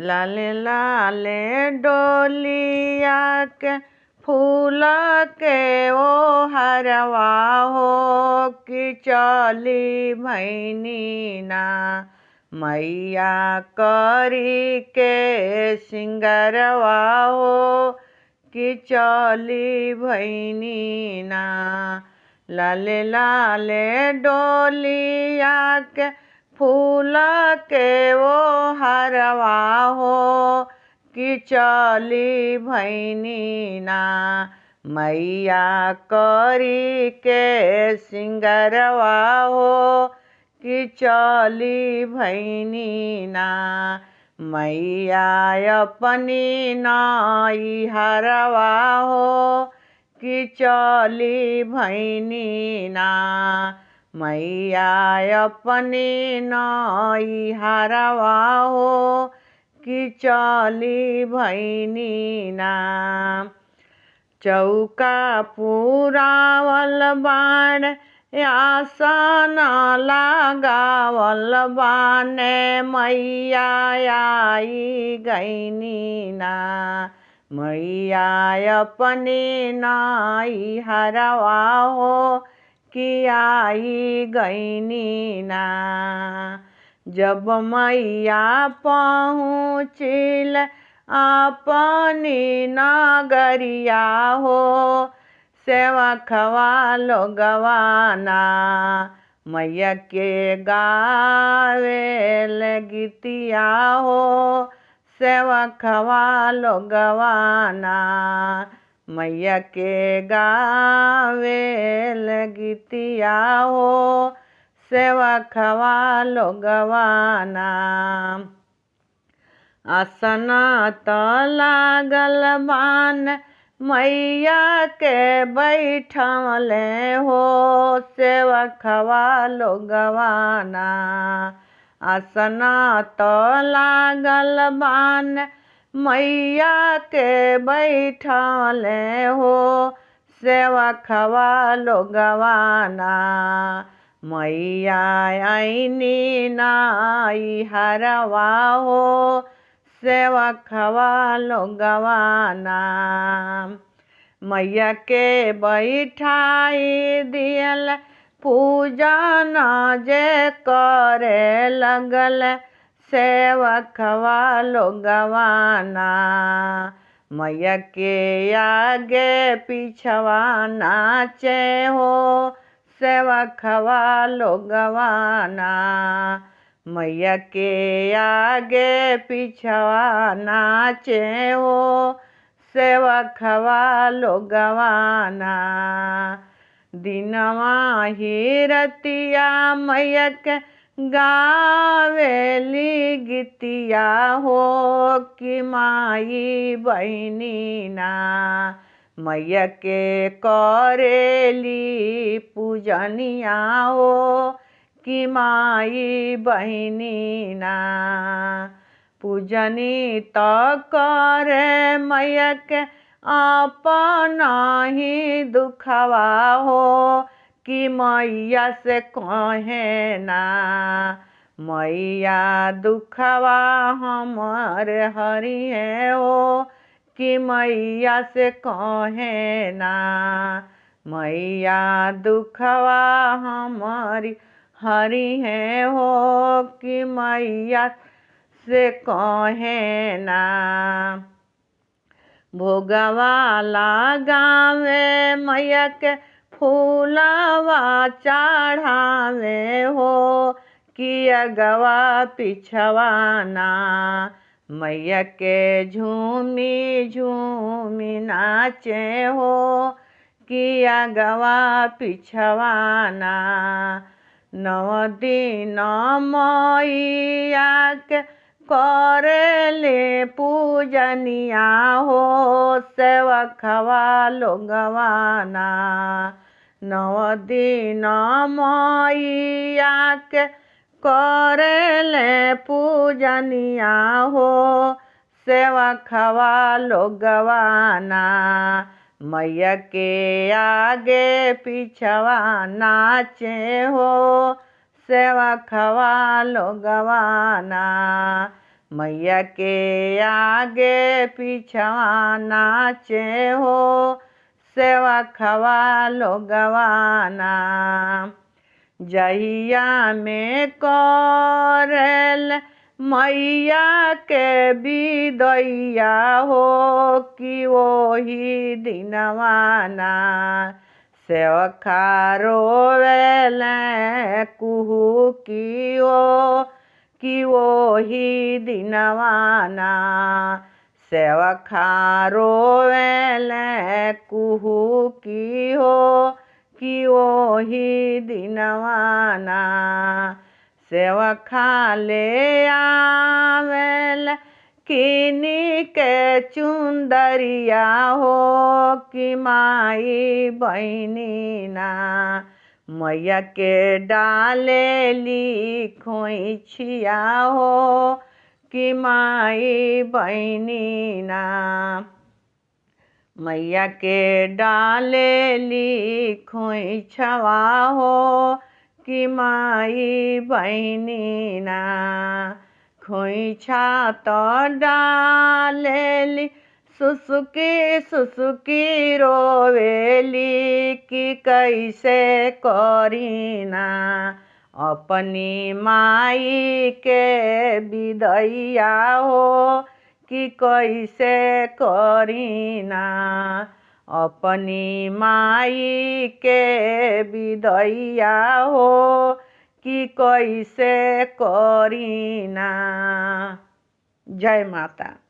लाले लाले डोलिया के फूल के ओ हरवा हो कि चली भैनी ना मैया करी के सिंगरवा हो कि चली भैनी ना। लाले लाले डोलिया के फूल के वो हरवा हो कि चली भैनी ना मैया करी के सिंगरवा हो कि चली भैनी ना। मैया अपनी नाई हरवा हो कि चली भैनी ना मैया अपनी नाई हरवा हो कि चली भैनी ना। चौका पुरावल बाण आसन लगावल बाने मैया आई गईनी ना मैया अपनी नाई हरवा हो कि आई गईनी ना। जब मैया पहुँचिल अपनी नगरिया हो सेवकवा लोगवाना मैया के गावेल गीतिया हो सेवकवा लोगवाना मैया के गावेल गीतिया हो सेवकवा लोगवाना। आसन त लागल बान मैया के बैठले हो सेवकवा लोगवाना। आसन त लागल बान मैया के बैठले हो सेवकवा लोगवाना मैया आईनी नाई हरवा हो सेवकवा लोगवाना। मैया के बैठाई दियल पूजन जे करे लगल सेवकवा लोगवाना मैया के आगे पिछवा नाचे हो सेवकवा लोगवाना मैया के आगे पिछवा नाचे हो सेवकवा लोगवाना। दिनवा ही रतिया मैया के गावेली गीतिया हो कि माई बहिनी ना मैया के करेली पूजनिया हो कि माई बहिनी ना। पूजनी त करे मैया के अपना ही दुखवा हो कि मैया से कहे ना मैया दुखवा हमर हरिहे हो कि मैया से कहे ना मैया दुखवा हमारी हरिहे हो कि मैया से कहे ना। भोगवा लगावे मैया के फूलवा चढ़ावे हो कि अगवा पिछवाना मैया के झूमी झूमी नाचे हो कि अगवा पिछवाना। 9 दिन मैया के करेले पूजनिया हो सेवकवा लोगवाना। 9 दिन मैया के करेले पूजनिया हो सेवकवा लोगवाना मैया के आगे पिछवा नाचे हो सेवकवा लोगवाना। मैया के आगे पीछवा नाचे हो सेवा खवा लोगवाना। जहिया में करेल मैया के विदैया हो कि वही दिनवाना। सेवखा रोवेल कुहू कि वही दिनवाना। सेवखा रोवेल कुहू कि वही दिनवाना। सेवखा ले आवेल किनी के चुंदरिया हो कि माई बहनीना। मैया के डाले ली खोइछिया हो कि माई बहनीना। मैया के डाले ली खोइछवा हो कि माई बहनीना। खोइछा तो डालेली सुसुकी सुसुकी रोवेली कि कैसे करीना। अपनी माई के विदैया हो कि कैसे करीना। अपनी माई के विदैया हो कि कैसे करीना। जय माता।